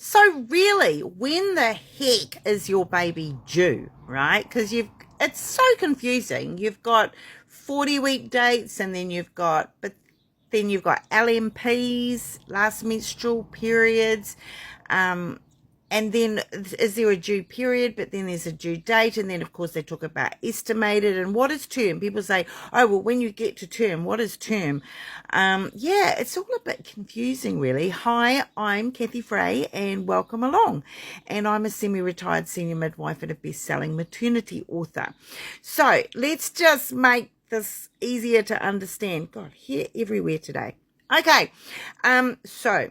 So really, when the heck is your baby due, right? Because it's so confusing. You've got 40-week dates, and then you've got LMPs, last menstrual periods, um, and then is there a due period, but then there's a due date, and then of course they talk about estimated and what is term. People say, oh well, when you get to term, what is term? Yeah, it's all a bit confusing really. Hi, I'm Kathy Fray and welcome along, and I'm a semi-retired senior midwife and a best-selling maternity author. So let's just make this easier to understand. God, here everywhere today. Okay, so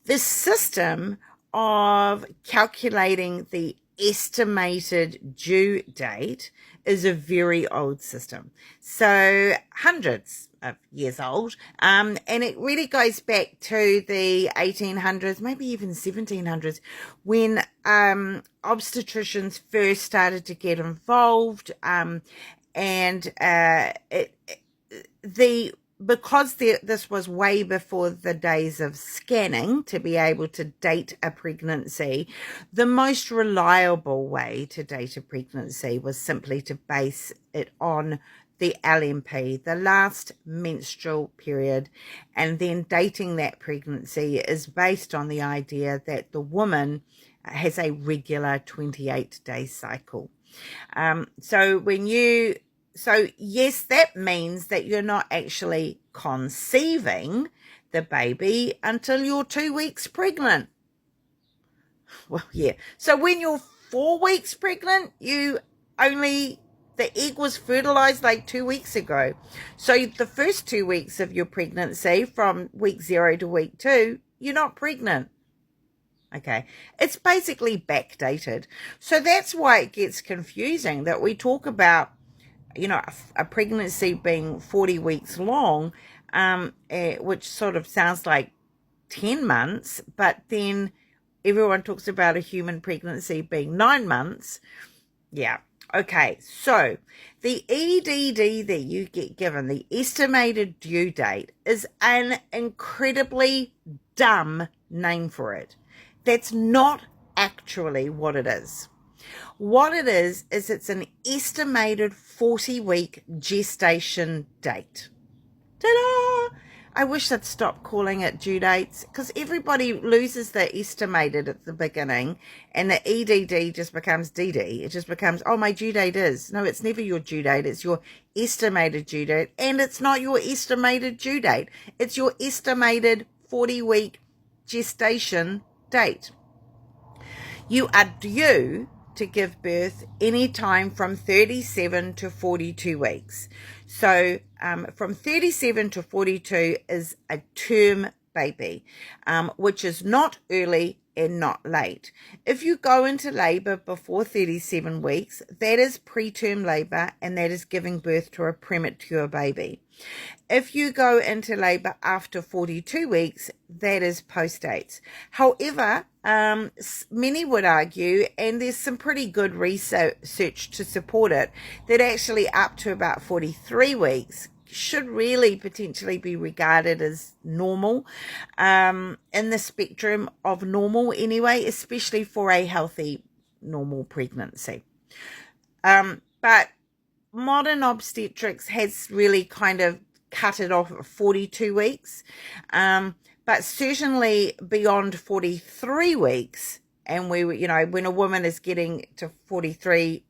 the system of calculating the estimated due date is a very old system. So hundreds of years old. And it really goes back to the 1800s, maybe even 1700s, when obstetricians first started to get involved. Because this was way before the days of scanning to be able to date a pregnancy, the most reliable way to date a pregnancy was simply to base it on the LMP, the last menstrual period, and then dating that pregnancy is based on the idea that the woman has a regular 28-day cycle. So yes, that means that you're not actually conceiving the baby until you're 2 weeks pregnant. Well, yeah. So when you're 4 weeks pregnant, the egg was fertilized like 2 weeks ago. So the first 2 weeks of your pregnancy, from week 0 to week 2, you're not pregnant. Okay, it's basically backdated. So that's why it gets confusing that we talk about a pregnancy being 40 weeks long, which sort of sounds like 10 months, but then everyone talks about a human pregnancy being 9 months. Yeah. Okay, so the EDD that you get given, the estimated due date, is an incredibly dumb name for it. That's not actually what it is. What it is it's an estimated 40-week gestation date. Ta-da! I wish I'd stop calling it due dates, because everybody loses the estimated at the beginning, and the EDD just becomes DD. It just becomes, oh, my due date is. No, it's never your due date. It's your estimated due date, and it's not your estimated due date. It's your estimated 40-week gestation date. You are due to give birth anytime from 37 to 42 weeks. So from 37 to 42 is a term baby, which is not early and not late. If you go into labor before 37 weeks, that is preterm labor, and that is giving birth to a premature baby. If you go into labor after 42 weeks, that is postdates. However, many would argue, and there's some pretty good research to support it, that actually up to about 43 weeks should really potentially be regarded as normal, in the spectrum of normal anyway, especially for a healthy, normal pregnancy. But modern obstetrics has really kind of cut it off at 42 weeks. But certainly beyond 43 weeks, and when a woman is getting to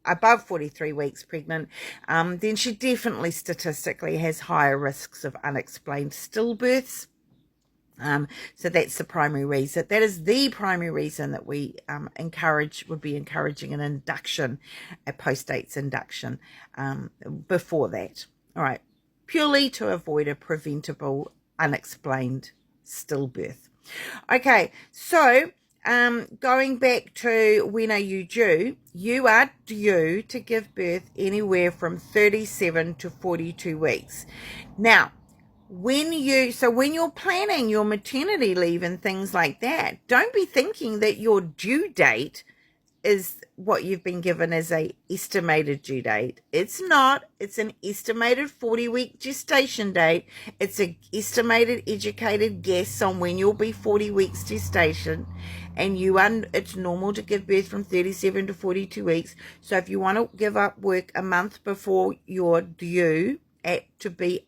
above 43 weeks pregnant, then she definitely statistically has higher risks of unexplained stillbirths. So that's the primary reason. That is the primary reason that we would be encouraging an induction, a postdates induction, before that. All right, purely to avoid a preventable unexplained stillbirth. Okay, so going back to when are you due? You are due to give birth anywhere from 37 to 42 weeks. Now, when you're planning your maternity leave and things like that, don't be thinking that your due date is what you've been given as a estimated due date. It's not. It's an estimated 40-week gestation date. It's an estimated educated guess on when you'll be 40 weeks gestation, and it's normal to give birth from 37 to 42 weeks. So if you want to give up work a month before you're due to be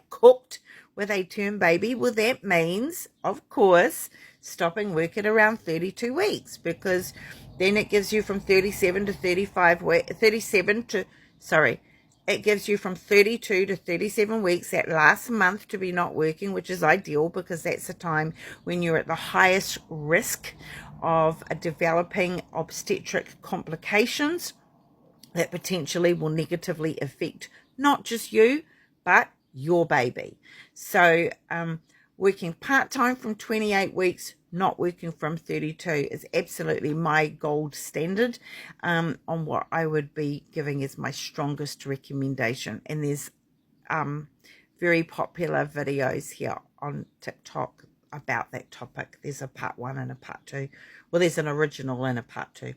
cooked with a term baby, well, that means, of course, stopping work at around 32 weeks, because then it gives you from 37 to 35 it gives you from 32 to 37 weeks, that last month, to be not working, which is ideal because that's the time when you're at the highest risk of developing obstetric complications that potentially will negatively affect not just you, but your baby. So working part-time from 28 weeks, not working from 32 is absolutely my gold standard on what I would be giving as my strongest recommendation. And there's very popular videos here on TikTok about that topic. There's a part 1 and a part 2. Well, there's an original and a part 2.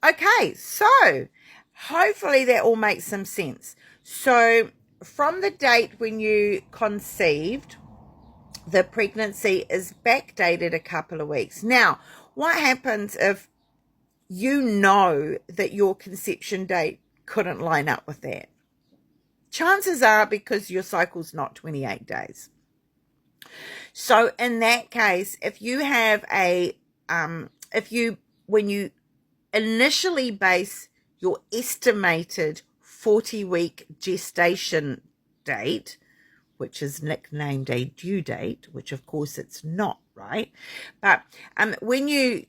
Okay, so hopefully that all makes some sense. So from the date when you conceived, the pregnancy is backdated a couple of weeks. Now, what happens if you know that your conception date couldn't line up with that? Chances are because your cycle's not 28 days. So in that case, if you have when you initially base your estimated 40-week gestation date, which is nicknamed a due date, which of course it's not, right? But when you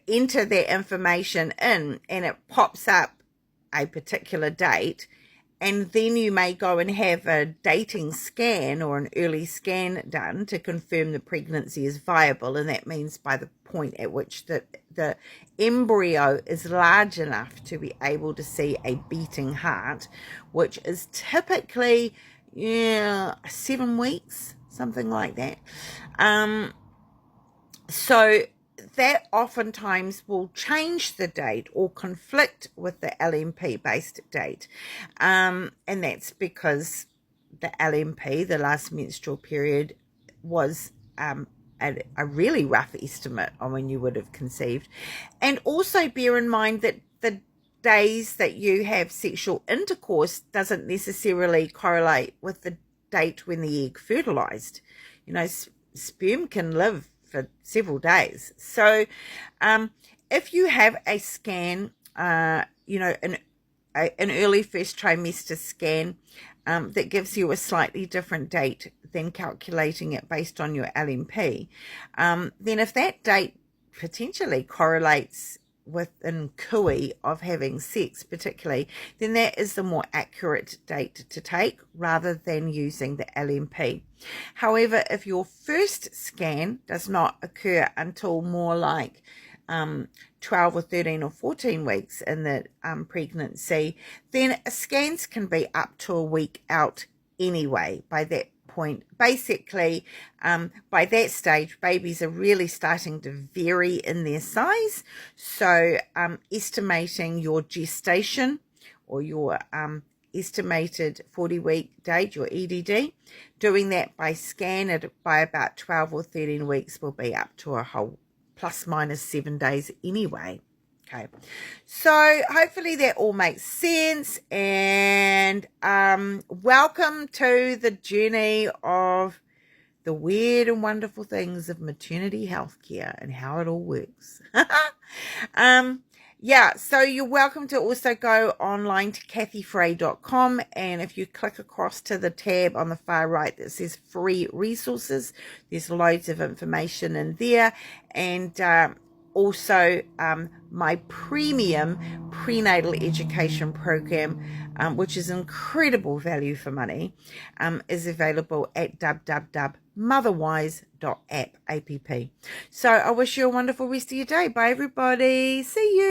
enter that information in and it pops up a particular date, and then you may go and have a dating scan or an early scan done to confirm the pregnancy is viable, and that means by the point at which the embryo is large enough to be able to see a beating heart, which is typically 7 weeks, something like that. So that oftentimes will change the date or conflict with the LMP based date. And that's because the LMP, the last menstrual period, was a really rough estimate on when you would have conceived. And also bear in mind that the days that you have sexual intercourse doesn't necessarily correlate with the date when the egg fertilized. Sperm can live for several days. So if you have a scan, an early first trimester scan that gives you a slightly different date than calculating it based on your LMP, then if that date potentially correlates with an cooey of having sex particularly, then that is the more accurate date to take rather than using the LMP. However, if your first scan does not occur until more like 12 or 13 or 14 weeks in the pregnancy, then scans can be up to a week out anyway. By that point, basically, by that stage, babies are really starting to vary in their size. So estimating your gestation or your estimated 40-week date, your EDD, doing that by scan by about 12 or 13 weeks will be up to a whole plus minus 7 days anyway. Okay, so hopefully that all makes sense, and welcome to the journey of the weird and wonderful things of maternity healthcare and how it all works. So you're welcome to also go online to kathyfray.com, and if you click across to the tab on the far right that says free resources, there's loads of information in there, and also my premium prenatal education program, which is incredible value for money, is available at www.motherwise.app. So I wish you a wonderful rest of your day. Bye everybody. See you.